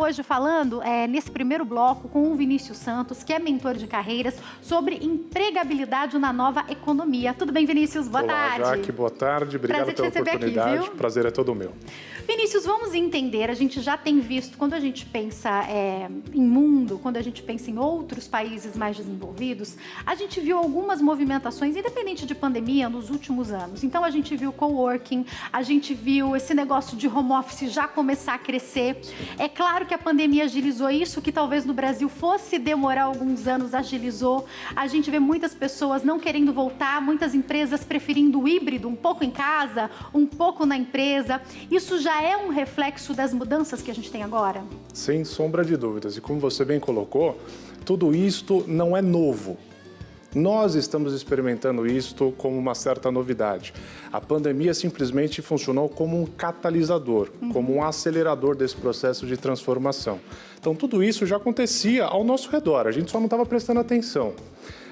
hoje falando, nesse primeiro bloco, com o Vinícius Santos, que é mentor de carreiras, sobre empregabilidade na nova economia. Tudo bem, Vinícius? Boa tarde. Olá, Jaque, boa tarde. Obrigado pela oportunidade. Aqui, viu? Prazer é todo meu. Vinícius, vamos entender, a gente já tem visto, quando a gente pensa em mundo, quando a gente pensa em outros países mais desenvolvidos, a gente viu algumas movimentações, independente de pandemia, nos últimos anos. Então, a gente viu coworking, a gente viu esse negócio de home office já começar a crescer. É claro que a pandemia agilizou isso, que talvez no Brasil fosse demorar alguns anos, agilizou. A gente vê muitas pessoas não querendo voltar, muitas empresas preferindo o híbrido, um pouco em casa, um pouco na empresa. Isso já é um reflexo das mudanças que a gente tem agora? Sem sombra de dúvidas. E como você bem colocou, tudo isto não é novo. Nós estamos experimentando isto como uma certa novidade. A pandemia simplesmente funcionou como um catalisador, como um acelerador desse processo de transformação. Então, tudo isso já acontecia ao nosso redor, a gente só não estava prestando atenção.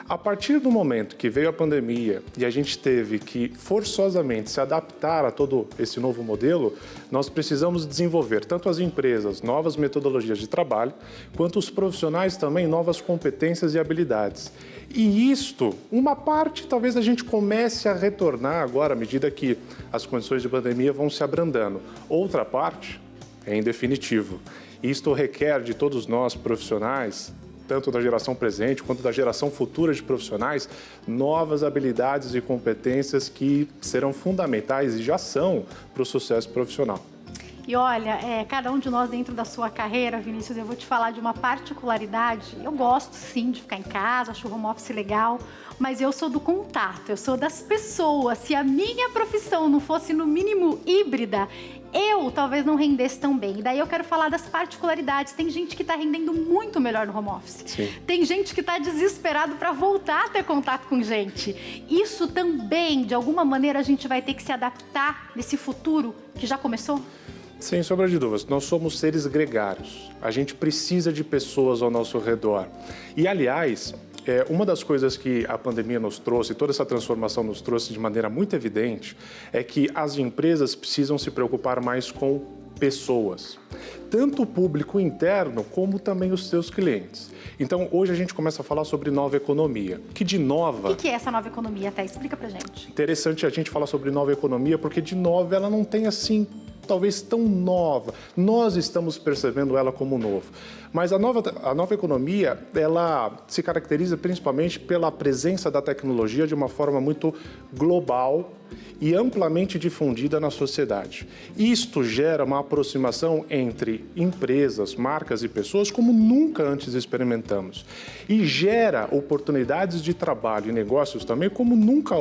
A partir do momento que veio a pandemia e a gente teve que forçosamente se adaptar a todo esse novo modelo, nós precisamos desenvolver tanto as empresas novas metodologias de trabalho, quanto os profissionais também novas competências e habilidades. E isto, uma parte, talvez a gente comece a retornar agora à medida que as condições de pandemia vão se abrandando. Outra parte é em definitivo. Isto requer de todos nós profissionais, tanto da geração presente quanto da geração futura de profissionais, novas habilidades e competências que serão fundamentais e já são para o sucesso profissional. E olha, cada um de nós dentro da sua carreira, Vinícius, eu vou te falar de uma particularidade. Eu gosto, sim, de ficar em casa, acho o home office legal, mas eu sou do contato, eu sou das pessoas. Se a minha profissão não fosse, no mínimo, híbrida, eu talvez não rendesse tão bem. E daí eu quero falar das particularidades. Tem gente que está rendendo muito melhor no home office. Sim. Tem gente que está desesperado para voltar a ter contato com gente. Isso também, de alguma maneira, a gente vai ter que se adaptar nesse futuro que já começou? Sem sombra de dúvidas, nós somos seres gregários. A gente precisa de pessoas ao nosso redor. E, aliás, uma das coisas que a pandemia nos trouxe, toda essa transformação nos trouxe de maneira muito evidente, é que as empresas precisam se preocupar mais com pessoas. Tanto o público interno, como também os seus clientes. Então, hoje a gente começa a falar sobre nova economia. Que de nova... O que é essa nova economia, até? Explica pra gente. Interessante a gente falar sobre nova economia, porque de nova ela não tem assim... talvez tão nova, nós estamos percebendo ela como novo. Mas a nova economia, ela se caracteriza principalmente pela presença da tecnologia de uma forma muito global e amplamente difundida na sociedade. Isto gera uma aproximação entre empresas, marcas e pessoas como nunca antes experimentamos. E gera oportunidades de trabalho e negócios também como nunca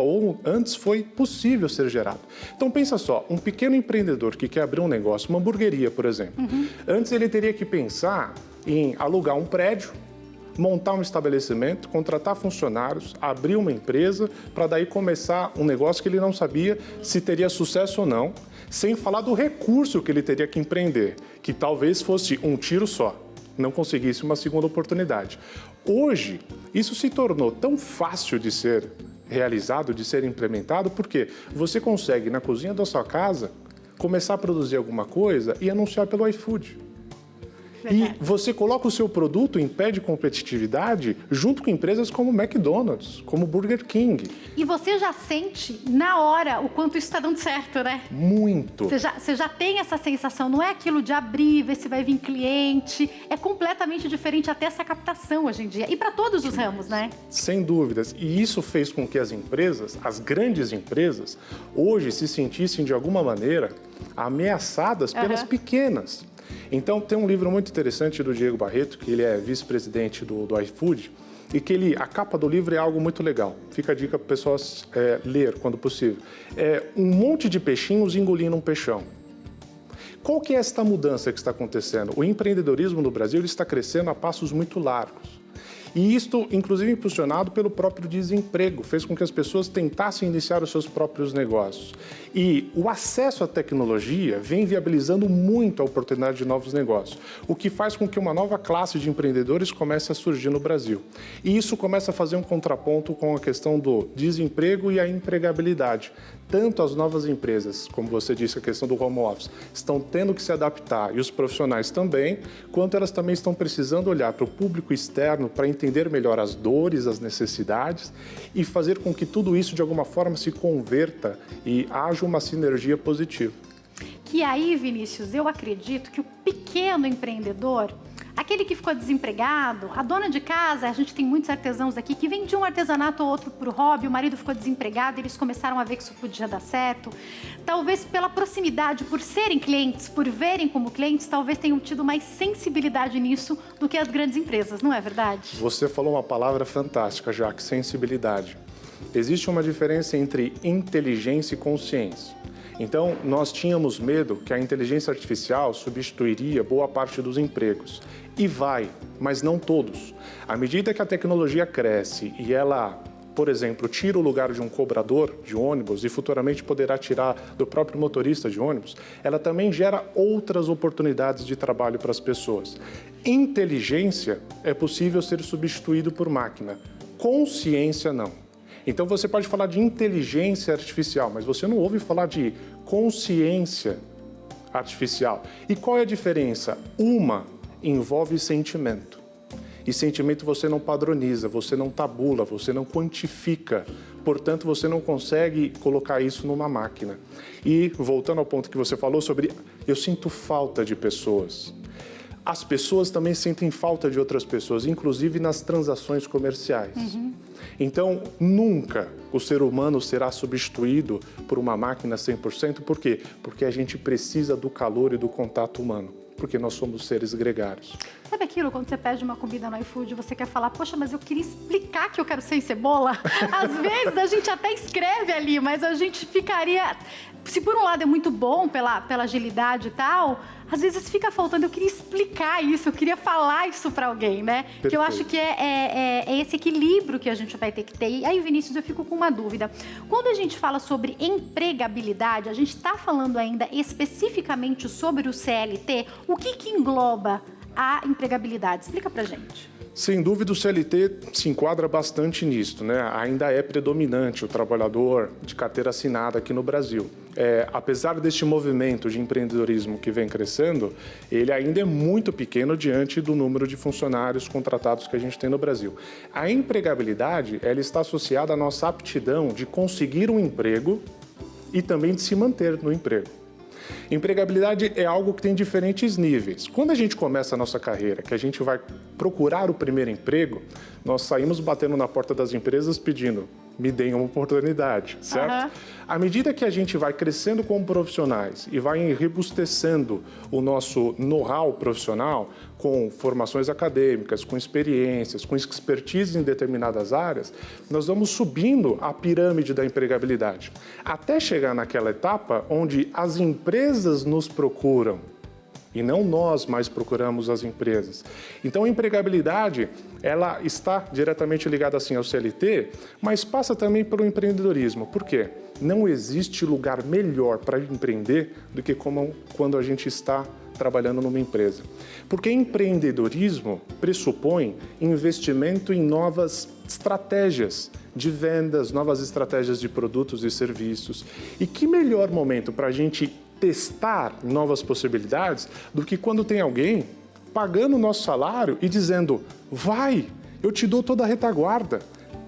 antes foi possível ser gerado. Então pensa só, um pequeno empreendedor que quer abrir um negócio, uma hamburgueria, por exemplo. Antes ele teria que pensar em alugar um prédio, montar um estabelecimento, contratar funcionários, abrir uma empresa para daí começar um negócio que ele não sabia se teria sucesso ou não, sem falar do recurso que ele teria que empreender, que talvez fosse um tiro só, não conseguisse uma segunda oportunidade. Hoje, isso se tornou tão fácil de ser realizado, de ser implementado, porque você consegue, na cozinha da sua casa, começar a produzir alguma coisa e anunciar pelo iFood. E você coloca o seu produto em pé de competitividade junto com empresas como McDonald's, como Burger King. E você já sente na hora o quanto isso está dando certo, né? Muito. Você já tem essa sensação, não é aquilo de abrir, ver se vai vir cliente. É completamente diferente até essa captação hoje em dia. E para todos os ramos, né? Sem dúvidas. E isso fez com que as empresas, as grandes empresas, hoje se sentissem de alguma maneira ameaçadas pelas pequenas. Então, tem um livro muito interessante do Diego Barreto, que ele é vice-presidente do iFood, e que a capa do livro é algo muito legal. Fica a dica para o pessoal ler quando possível. É um monte de peixinhos engolindo um peixão. Qual que é esta mudança que está acontecendo? O empreendedorismo no Brasil ele está crescendo a passos muito largos. E isto, inclusive, impulsionado pelo próprio desemprego, fez com que as pessoas tentassem iniciar os seus próprios negócios. E o acesso à tecnologia vem viabilizando muito a oportunidade de novos negócios, o que faz com que uma nova classe de empreendedores comece a surgir no Brasil. E isso começa a fazer um contraponto com a questão do desemprego e a empregabilidade. tanto as novas empresas, como você disse, a questão do home office, estão tendo que se adaptar, e os profissionais também, quanto elas também estão precisando olhar para o público externo para entender melhor as dores, as necessidades e fazer com que tudo isso, de alguma forma, se converta e haja uma sinergia positiva. Que aí, Vinícius, eu acredito que o pequeno empreendedor, aquele que ficou desempregado, a dona de casa, a gente tem muitos artesãos aqui que vendiam um artesanato ou outro por hobby, o marido ficou desempregado, eles começaram a ver que isso podia dar certo. Talvez pela proximidade, por serem clientes, por verem como clientes, talvez tenham tido mais sensibilidade nisso do que as grandes empresas, não é verdade? Você falou uma palavra fantástica, Jaque, sensibilidade. Existe uma diferença entre inteligência e consciência. Então, nós tínhamos medo que a inteligência artificial substituiria boa parte dos empregos. E vai, mas não todos. À medida que a tecnologia cresce e ela, por exemplo, tira o lugar de um cobrador de ônibus e futuramente poderá tirar do próprio motorista de ônibus, ela também gera outras oportunidades de trabalho para as pessoas. Inteligência é possível ser substituído por máquina. Consciência, não. Então, você pode falar de inteligência artificial, mas você não ouve falar de consciência artificial. E qual é a diferença? Uma envolve sentimento. E sentimento você não padroniza, você não tabula, você não quantifica. Portanto, você não consegue colocar isso numa máquina. E, voltando ao ponto que você falou sobre... Eu sinto falta de pessoas. As pessoas também sentem falta de outras pessoas, inclusive nas transações comerciais. Então, nunca o ser humano será substituído por uma máquina 100%. Por quê? Porque a gente precisa do calor e do contato humano, porque nós somos seres gregários. Sabe aquilo, quando você pede uma comida no iFood, você quer falar, poxa, mas eu queria explicar que eu quero sem cebola? Às vezes a gente até escreve ali, mas a gente ficaria... Se por um lado é muito bom pela agilidade e tal, às vezes fica faltando, eu queria explicar isso, eu queria falar isso para alguém, né? Perfeito. Que eu acho que é esse equilíbrio que a gente vai ter que ter. E aí, Vinícius, eu fico com uma dúvida. Quando a gente fala sobre empregabilidade, a gente está falando ainda especificamente sobre o CLT, o que engloba a empregabilidade? Explica pra gente. Sem dúvida, o CLT se enquadra bastante nisso, né? Ainda é predominante o trabalhador de carteira assinada aqui no Brasil. Apesar deste movimento de empreendedorismo que vem crescendo, ele ainda é muito pequeno diante do número de funcionários contratados que a gente tem no Brasil. A empregabilidade, ela está associada à nossa aptidão de conseguir um emprego e também de se manter no emprego. Empregabilidade é algo que tem diferentes níveis. Quando a gente começa a nossa carreira, que a gente vai procurar o primeiro emprego, nós saímos batendo na porta das empresas pedindo, me deem uma oportunidade, certo? À medida que a gente vai crescendo como profissionais e vai enrobustecendo o nosso know-how profissional com formações acadêmicas, com experiências, com expertise em determinadas áreas, nós vamos subindo a pirâmide da empregabilidade, até chegar naquela etapa onde as empresas nos procuram e não nós mais procuramos as empresas. Então, a empregabilidade, ela está diretamente ligada assim ao CLT, mas passa também pelo empreendedorismo. Por quê? Não existe lugar melhor para empreender do que quando a gente está trabalhando numa empresa. Porque empreendedorismo pressupõe investimento em novas estratégias de vendas, novas estratégias de produtos e serviços. E que melhor momento para a gente testar novas possibilidades do que quando tem alguém pagando o nosso salário e dizendo, vai, eu te dou toda a retaguarda,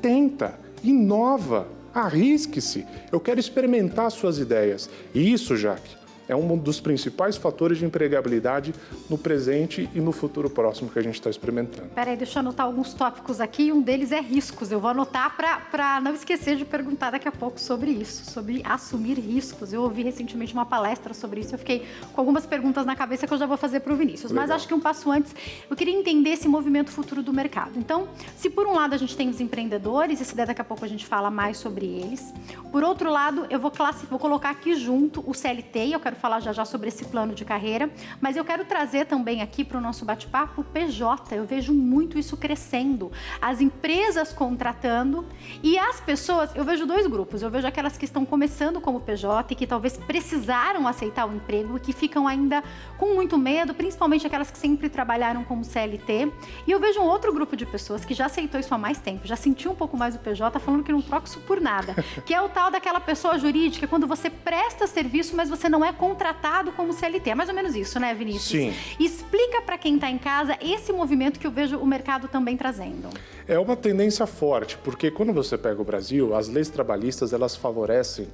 tenta, inova, arrisque-se, eu quero experimentar suas ideias. E isso, Jaque, é um dos principais fatores de empregabilidade no presente e no futuro próximo que a gente está experimentando. Peraí, deixa eu anotar alguns tópicos aqui. Um deles é riscos. Eu vou anotar para não esquecer de perguntar daqui a pouco sobre isso, sobre assumir riscos. Eu ouvi recentemente uma palestra sobre isso. Eu fiquei com algumas perguntas na cabeça que eu já vou fazer para o Vinícius. Legal. Mas acho que um passo antes, eu queria entender esse movimento futuro do mercado. Então, se por um lado a gente tem os empreendedores, e se der daqui a pouco a gente fala mais sobre eles. Por outro lado, eu vou colocar aqui junto o CLT, e eu quero falar já sobre esse plano de carreira, mas eu quero trazer também aqui para o nosso bate-papo o PJ. Eu vejo muito isso crescendo. As empresas contratando e as pessoas, eu vejo dois grupos. Eu vejo aquelas que estão começando como PJ e que talvez precisaram aceitar o emprego e que ficam ainda com muito medo, principalmente aquelas que sempre trabalharam como CLT. E eu vejo um outro grupo de pessoas que já aceitou isso há mais tempo, já sentiu um pouco mais o PJ, falando que não troca isso por nada, que é o tal daquela pessoa jurídica, quando você presta serviço, mas você não é contratado como CLT. É mais ou menos isso, né, Vinícius? Sim. Explica para quem está em casa esse movimento que eu vejo o mercado também trazendo. É uma tendência forte, porque quando você pega o Brasil, as leis trabalhistas, elas favorecem,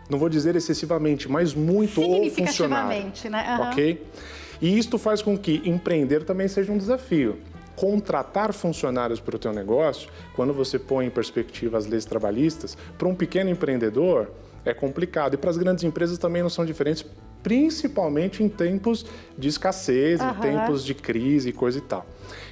não vou dizer excessivamente, mas muito o funcionário. Significativamente, né? Uhum. Ok? E isto faz com que empreender também seja um desafio. Contratar funcionários para o teu negócio, quando você põe em perspectiva as leis trabalhistas, para um pequeno empreendedor é complicado. E para as grandes empresas também não são diferentes, principalmente em tempos de escassez, em tempos de crise e coisa e tal.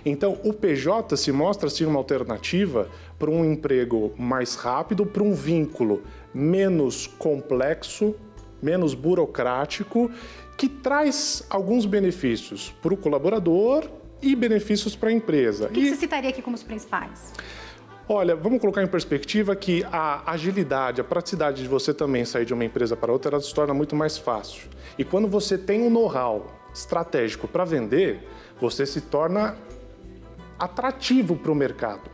Então, o PJ se mostra assim uma alternativa para um emprego mais rápido, para um vínculo menos complexo, menos burocrático, que traz alguns benefícios para o colaborador e benefícios para a empresa. O que você citaria aqui como os principais? Olha, vamos colocar em perspectiva que a agilidade, a praticidade de você também sair de uma empresa para outra, ela se torna muito mais fácil. E quando você tem um know-how estratégico para vender, você se torna atrativo para o mercado.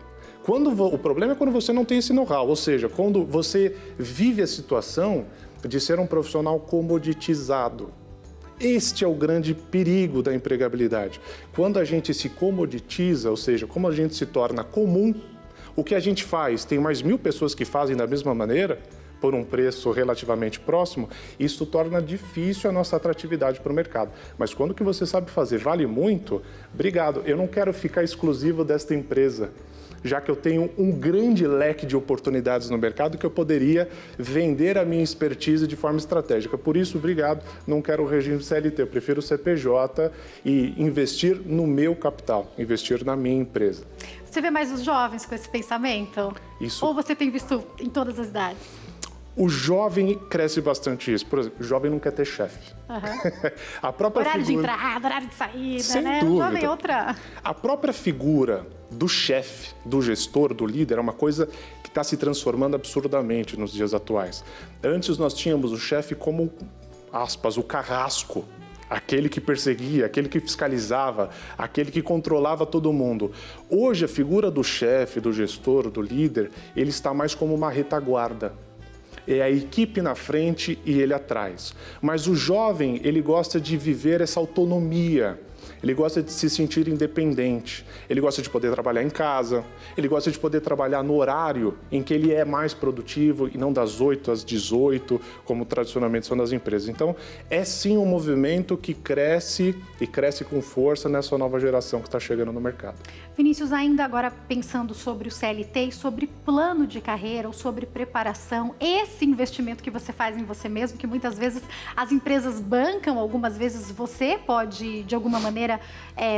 O problema é quando você não tem esse know-how, ou seja, quando você vive a situação de ser um profissional comoditizado. Este é o grande perigo da empregabilidade. Quando a gente se comoditiza, ou seja, como a gente se torna comum, o que a gente faz, tem mais 1000 pessoas que fazem da mesma maneira, por um preço relativamente próximo, isso torna difícil a nossa atratividade para o mercado. Mas quando o que você sabe fazer vale muito, obrigado, eu não quero ficar exclusivo desta empresa, já que eu tenho um grande leque de oportunidades no mercado que eu poderia vender a minha expertise de forma estratégica. Por isso, obrigado, não quero o regime CLT, eu prefiro o CPJ e investir no meu capital, investir na minha empresa. Você vê mais os jovens com esse pensamento? Isso. Ou você tem visto em todas as idades? O jovem cresce bastante isso. Por exemplo, o jovem não quer ter chefe. A própria horário figura... de entrada, horário de saída, Sem né? dúvida. O jovem é outra... A própria figura do chefe, do gestor, do líder, é uma coisa que está se transformando absurdamente nos dias atuais. Antes nós tínhamos o chefe como, aspas, o carrasco. Aquele que perseguia, aquele que fiscalizava, aquele que controlava todo mundo. Hoje a figura do chefe, do gestor, do líder, ele está mais como uma retaguarda. É a equipe na frente e ele atrás. Mas o jovem, ele gosta de viver essa autonomia. Ele gosta de se sentir independente, ele gosta de poder trabalhar em casa, ele gosta de poder trabalhar no horário em que ele é mais produtivo e não das 8 às 18, como tradicionalmente são nas empresas. Então, é sim um movimento que cresce e cresce com força nessa nova geração que está chegando no mercado. Vinícius, ainda agora pensando sobre o CLT e sobre plano de carreira ou sobre preparação, esse investimento que você faz em você mesmo, que muitas vezes as empresas bancam, algumas vezes você pode, de alguma maneira,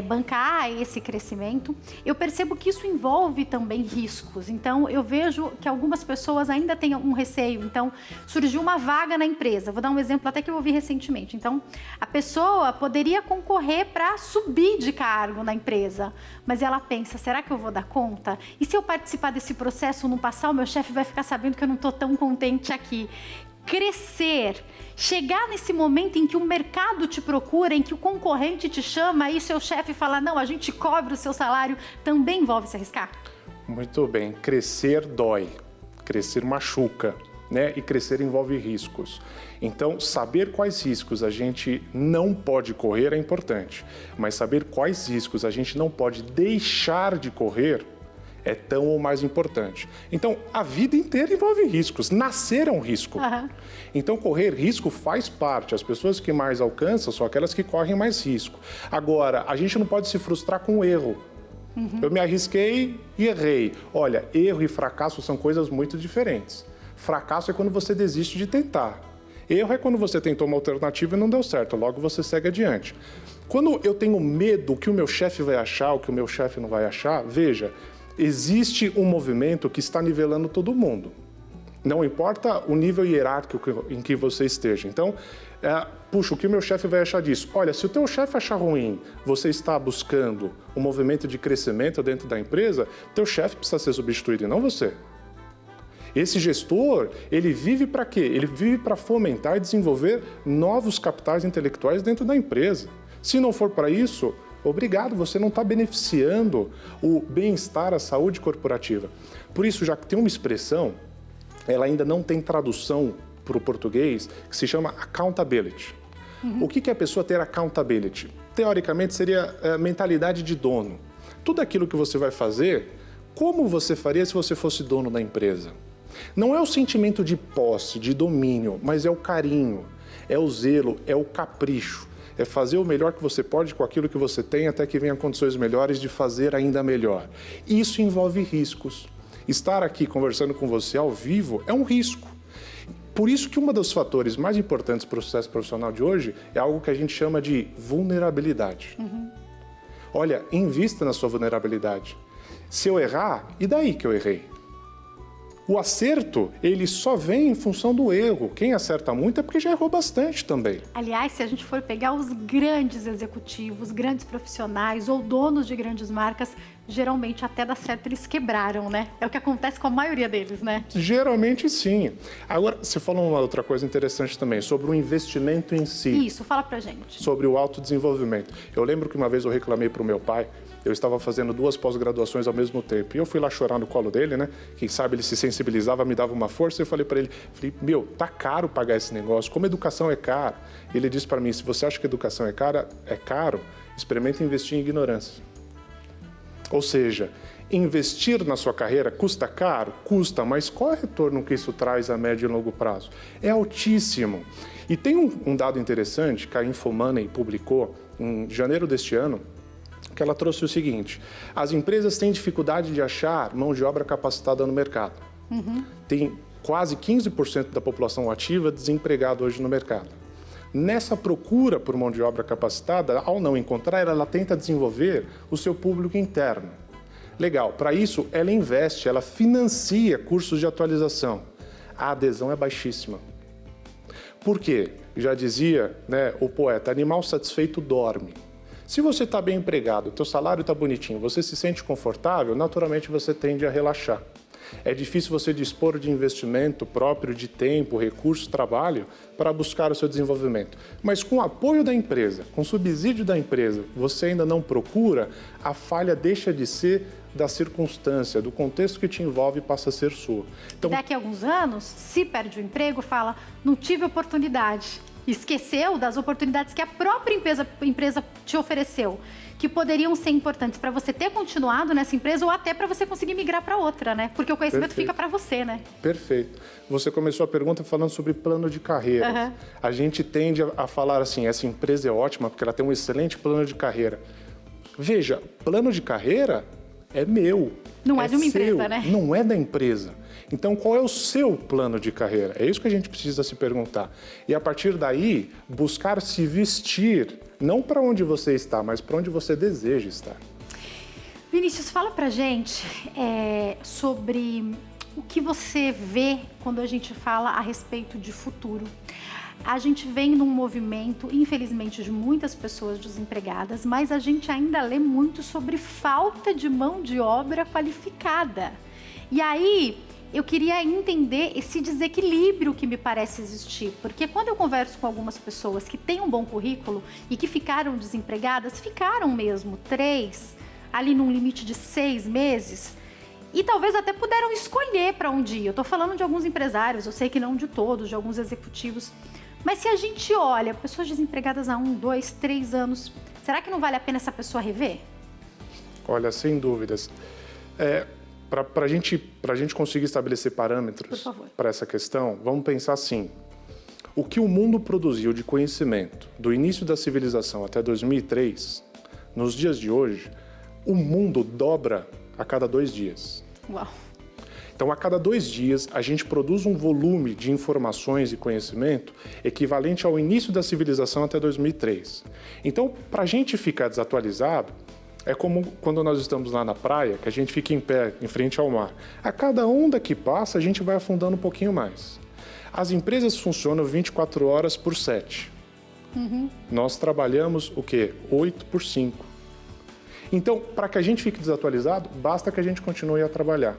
bancar esse crescimento. Eu percebo que isso envolve também riscos. Então, eu vejo que algumas pessoas ainda têm um receio. Então, surgiu uma vaga na empresa. Vou dar um exemplo até que eu ouvi recentemente. Então, a pessoa poderia concorrer para subir de cargo na empresa, mas ela pensa, será que eu vou dar conta? E se eu participar desse processo, não passar, o meu chefe vai ficar sabendo que eu não estou tão contente aqui. Crescer, chegar nesse momento em que o mercado te procura, em que o concorrente te chama e seu chefe fala, não, a gente cobre o seu salário, também envolve se arriscar? Muito bem, crescer dói, crescer machuca, né? E crescer envolve riscos. Então, saber quais riscos a gente não pode correr é importante, mas saber quais riscos a gente não pode deixar de correr é tão ou mais importante. Então, a vida inteira envolve riscos. Nascer é um risco. Então, correr risco faz parte. As pessoas que mais alcançam são aquelas que correm mais risco. Agora, a gente não pode se frustrar com o erro. Eu me arrisquei e errei. Olha, erro e fracasso são coisas muito diferentes. Fracasso é quando você desiste de tentar. Erro é quando você tentou uma alternativa e não deu certo, logo você segue adiante. Quando eu tenho medo do que o meu chefe vai achar, o que o meu chefe não vai achar, veja, existe um movimento que está nivelando todo mundo. Não importa o nível hierárquico em que você esteja. Então, puxa, o que o meu chefe vai achar disso? Olha, se o teu chefe achar ruim, você está buscando um movimento de crescimento dentro da empresa, teu chefe precisa ser substituído e não você. Esse gestor, ele vive para quê? Ele vive para fomentar e desenvolver novos capitais intelectuais dentro da empresa. Se não for para isso, obrigado, você não está beneficiando o bem-estar, a saúde corporativa. Por isso, já que tem uma expressão, ela ainda não tem tradução para o português, que se chama accountability. O que é a pessoa ter accountability? Teoricamente, seria a mentalidade de dono. Tudo aquilo que você vai fazer, como você faria se você fosse dono da empresa? Não é o sentimento de posse, de domínio, mas é o carinho, é o zelo, é o capricho. É fazer o melhor que você pode com aquilo que você tem até que venham condições melhores de fazer ainda melhor. Isso envolve riscos. Estar aqui conversando com você ao vivo é um risco. Por isso que um dos fatores mais importantes para o sucesso profissional de hoje é algo que a gente chama de vulnerabilidade. Olha, invista na sua vulnerabilidade. Se eu errar, e daí que eu errei? O acerto, ele só vem em função do erro. Quem acerta muito é porque já errou bastante também. Aliás, se a gente for pegar os grandes executivos, grandes profissionais ou donos de grandes marcas, geralmente até dá certo, eles quebraram, né? É o que acontece com a maioria deles, né? Geralmente sim. Agora, você falou uma outra coisa interessante também, sobre o investimento em si. Isso, fala pra gente. Sobre o autodesenvolvimento. Eu lembro que uma vez eu reclamei para o meu pai, eu estava fazendo 2 pós-graduações ao mesmo tempo. E eu fui lá chorar no colo dele, né? Quem sabe ele se sensibilizava, me dava uma força. Eu falei para ele, meu, tá caro pagar esse negócio, como educação é caro. Ele disse para mim, se você acha que educação é caro, experimenta investir em ignorância. Ou seja, investir na sua carreira custa caro? Custa, mas qual é o retorno que isso traz a médio e longo prazo? É altíssimo. E tem um dado interessante que a Infomoney publicou em janeiro deste ano, que ela trouxe o seguinte: as empresas têm dificuldade de achar mão de obra capacitada no mercado. Tem quase 15% da população ativa desempregada hoje no mercado. Nessa procura por mão de obra capacitada, ao não encontrar, ela tenta desenvolver o seu público interno. Legal, para isso ela investe, ela financia cursos de atualização. A adesão é baixíssima. Por quê? Já dizia, né, o poeta, animal satisfeito dorme. Se você está bem empregado, o teu salário está bonitinho, você se sente confortável, naturalmente você tende a relaxar. É difícil você dispor de investimento próprio, de tempo, recursos, trabalho, para buscar o seu desenvolvimento. Mas com o apoio da empresa, com o subsídio da empresa, você ainda não procura, a falha deixa de ser da circunstância, do contexto que te envolve, passa a ser sua. Então, daqui a alguns anos, se perde o emprego, fala, não tive oportunidade. Esqueceu das oportunidades que a própria empresa te ofereceu, que poderiam ser importantes para você ter continuado nessa empresa ou até para você conseguir migrar para outra, né? Porque o conhecimento fica para você, né? Perfeito. Você começou a pergunta falando sobre plano de carreira. A gente tende a falar assim, essa empresa é ótima porque ela tem um excelente plano de carreira. Veja, plano de carreira é meu. Não é de uma empresa, né? Não é da empresa. Então, qual é o seu plano de carreira? É isso que a gente precisa se perguntar. E, a partir daí, buscar se vestir, não para onde você está, mas para onde você deseja estar. Vinícius, fala pra gente sobre o que você vê quando a gente fala a respeito de futuro. A gente vem num movimento, infelizmente, de muitas pessoas desempregadas, mas a gente ainda lê muito sobre falta de mão de obra qualificada. E aí, eu queria entender esse desequilíbrio que me parece existir, porque quando eu converso com algumas pessoas que têm um bom currículo e que ficaram desempregadas, ficaram mesmo 3, ali num limite de 6 meses, e talvez até puderam escolher para um dia. Eu estou falando de alguns empresários, eu sei que não de todos, de alguns executivos. Mas se a gente olha pessoas desempregadas há 1, 2, 3 anos, será que não vale a pena essa pessoa rever? Olha, sem dúvidas. Para a gente conseguir estabelecer parâmetros para essa questão, vamos pensar assim. O que o mundo produziu de conhecimento do início da civilização até 2003, nos dias de hoje, o mundo dobra a cada 2 dias. Uau! Então, a cada 2 dias, a gente produz um volume de informações e conhecimento equivalente ao início da civilização até 2003. Então, para a gente ficar desatualizado, É como quando nós estamos lá na praia, que a gente fica em pé, em frente ao mar. A cada onda que passa, a gente vai afundando um pouquinho mais. As empresas funcionam 24 horas por 7. Nós trabalhamos o quê? 8 por 5. Então, para que a gente fique desatualizado, basta que a gente continue a trabalhar.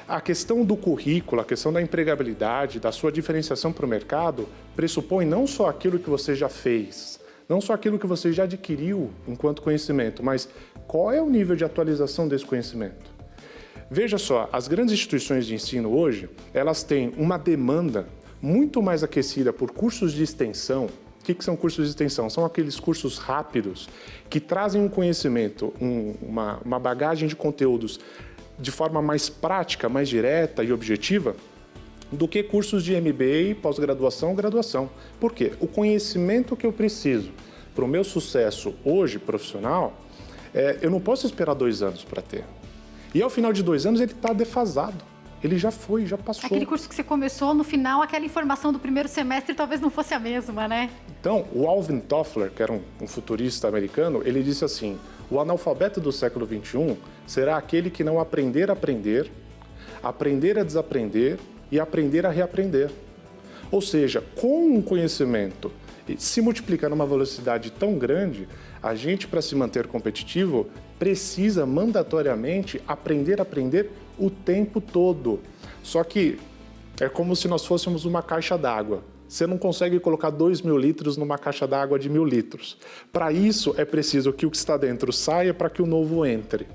A questão do currículo, a questão da empregabilidade, da sua diferenciação para o mercado, pressupõe não só aquilo que você já fez, não só aquilo que você já adquiriu enquanto conhecimento, mas qual é o nível de atualização desse conhecimento. Veja só, as grandes instituições de ensino hoje, elas têm uma demanda muito mais aquecida por cursos de extensão. O que são cursos de extensão? São aqueles cursos rápidos que trazem um conhecimento, uma bagagem de conteúdos de forma mais prática, mais direta e objetiva, do que cursos de MBA, pós-graduação, graduação. Por quê? O conhecimento que eu preciso para o meu sucesso hoje, profissional, eu não posso esperar 2 anos para ter. E ao final de 2 anos ele está defasado. Ele já foi, já passou. Aquele curso que você começou, no final, aquela informação do primeiro semestre talvez não fosse a mesma, né? Então, o Alvin Toffler, que era um futurista americano, ele disse assim: o analfabeto do século XXI será aquele que não aprender a aprender, aprender a desaprender e aprender a reaprender. Ou seja, com um conhecimento se multiplicar numa velocidade tão grande, a gente, para se manter competitivo, precisa mandatoriamente aprender a aprender o tempo todo. Só que é como se nós fôssemos uma caixa d'água. Você não consegue colocar 2.000 litros numa caixa d'água de 1.000 litros. Para isso, é preciso que o que está dentro saia para que o novo entre.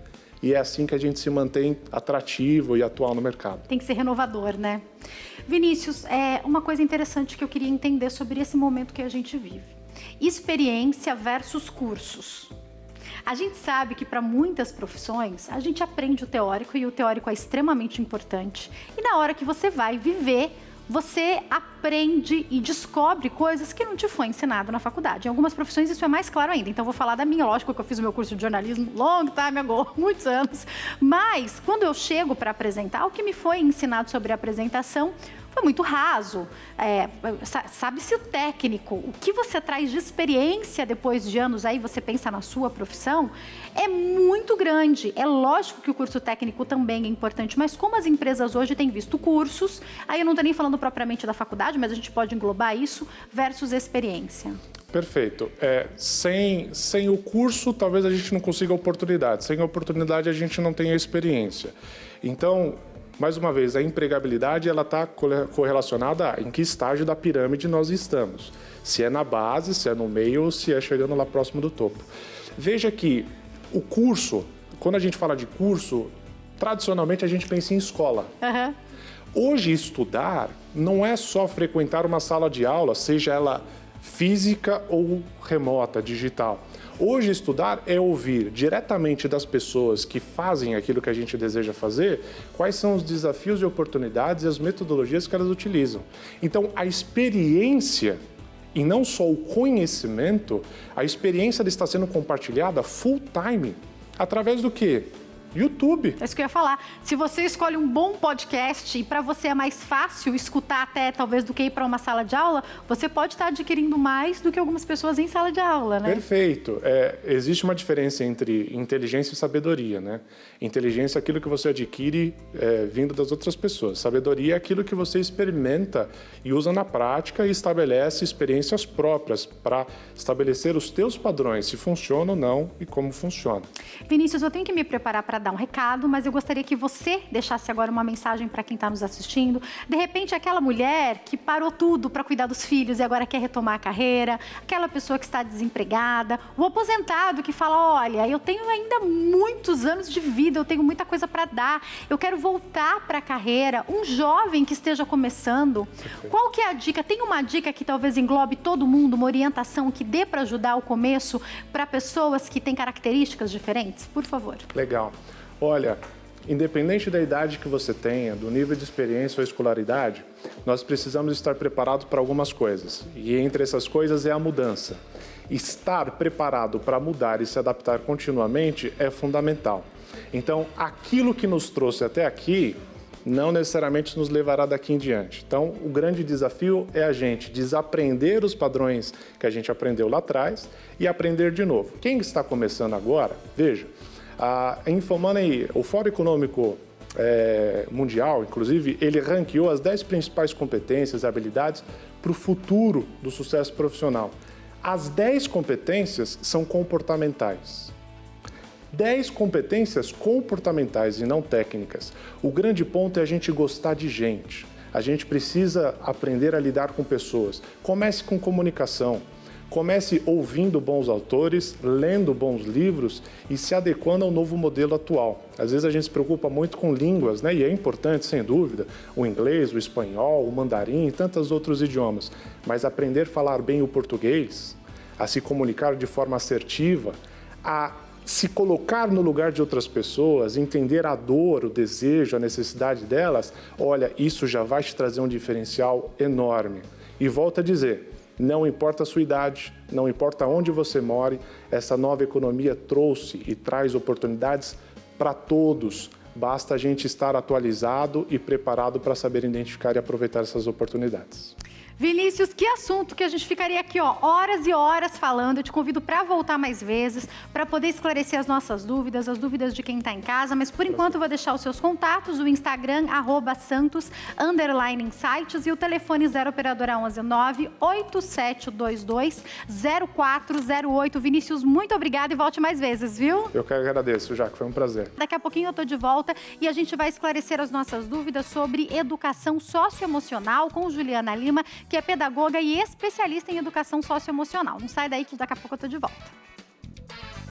E é assim que a gente se mantém atrativo e atual no mercado. Tem que ser renovador, né? Vinícius, uma coisa interessante que eu queria entender sobre esse momento que a gente vive. Experiência versus cursos. A gente sabe que para muitas profissões, a gente aprende o teórico e o teórico é extremamente importante. E na hora que você vai viver, você aprende e descobre coisas que não te foi ensinado na faculdade. Em algumas profissões isso é mais claro ainda. Então, vou falar da minha. Lógico que eu fiz o meu curso de jornalismo long time ago, muitos anos. Mas, quando eu chego para apresentar, o que me foi ensinado sobre a apresentação foi muito raso. Sabe-se o técnico. O que você traz de experiência depois de anos, aí você pensa na sua profissão, é muito grande. É lógico que o curso técnico também é importante, mas como as empresas hoje têm visto cursos, aí eu não estou nem falando propriamente da faculdade, mas a gente pode englobar isso, versus experiência. Perfeito. Sem o curso, talvez a gente não consiga oportunidade. Sem a oportunidade, a gente não tem a experiência. Então, mais uma vez, a empregabilidade ela está correlacionada a em que estágio da pirâmide nós estamos. Se é na base, se é no meio ou se é chegando lá próximo do topo. Veja que o curso, quando a gente fala de curso, tradicionalmente a gente pensa em escola. Hoje, estudar não é só frequentar uma sala de aula, seja ela física ou remota, digital. Hoje, estudar é ouvir diretamente das pessoas que fazem aquilo que a gente deseja fazer, quais são os desafios e oportunidades e as metodologias que elas utilizam. Então, a experiência, e não só o conhecimento, a experiência está sendo compartilhada full time. Através do quê? YouTube. É isso que eu ia falar. Se você escolhe um bom podcast e para você é mais fácil escutar até talvez do que ir para uma sala de aula, você pode estar adquirindo mais do que algumas pessoas em sala de aula, né? Perfeito. Existe uma diferença entre inteligência e sabedoria, né? Inteligência é aquilo que você adquire vindo das outras pessoas. Sabedoria é aquilo que você experimenta e usa na prática e estabelece experiências próprias para estabelecer os teus padrões, se funciona ou não e como funciona. Vinícius, eu tenho que me preparar para dar um recado, mas eu gostaria que você deixasse agora uma mensagem para quem está nos assistindo. De repente, aquela mulher que parou tudo para cuidar dos filhos e agora quer retomar a carreira, aquela pessoa que está desempregada, o aposentado que fala, olha, eu tenho ainda muitos anos de vida, eu tenho muita coisa para dar, eu quero voltar para a carreira, um jovem que esteja começando. Qual que é a dica? Tem uma dica que talvez englobe todo mundo, uma orientação que dê para ajudar o começo para pessoas que têm características diferentes? Por favor. Legal. Olha, independente da idade que você tenha, do nível de experiência ou escolaridade, nós precisamos estar preparados para algumas coisas. E entre essas coisas é a mudança. Estar preparado para mudar e se adaptar continuamente é fundamental. Então, aquilo que nos trouxe até aqui não necessariamente nos levará daqui em diante. Então, o grande desafio é a gente desaprender os padrões que a gente aprendeu lá atrás e aprender de novo. Quem está começando agora, veja, a Infomoney, o Fórum Econômico Mundial, inclusive, ele ranqueou as 10 principais competências e habilidades para o futuro do sucesso profissional. As 10 competências são comportamentais. 10 competências comportamentais e não técnicas. O grande ponto é a gente gostar de gente. A gente precisa aprender a lidar com pessoas. Comece com comunicação. Comece ouvindo bons autores, lendo bons livros e se adequando ao novo modelo atual. Às vezes a gente se preocupa muito com línguas, né? E é importante, sem dúvida, o inglês, o espanhol, o mandarim e tantos outros idiomas. Mas aprender a falar bem o português, a se comunicar de forma assertiva, a se colocar no lugar de outras pessoas, entender a dor, o desejo, a necessidade delas, olha, isso já vai te trazer um diferencial enorme. E volto a dizer, não importa a sua idade, não importa onde você more, essa nova economia trouxe e traz oportunidades para todos. Basta a gente estar atualizado e preparado para saber identificar e aproveitar essas oportunidades. Vinícius, que assunto que a gente ficaria aqui, horas e horas falando. Eu te convido para voltar mais vezes, para poder esclarecer as nossas dúvidas, as dúvidas de quem está em casa. Mas, por enquanto, eu vou deixar os seus contatos, o Instagram, @santos_insights e o telefone 0 operadora 11 98722 0408. Vinícius, muito obrigada e volte mais vezes, viu? Eu que agradeço, Jaque, foi um prazer. Daqui a pouquinho eu estou de volta e a gente vai esclarecer as nossas dúvidas sobre educação socioemocional com Juliana Lima, que é pedagoga e especialista em educação socioemocional. Não sai daí que daqui a pouco eu tô de volta.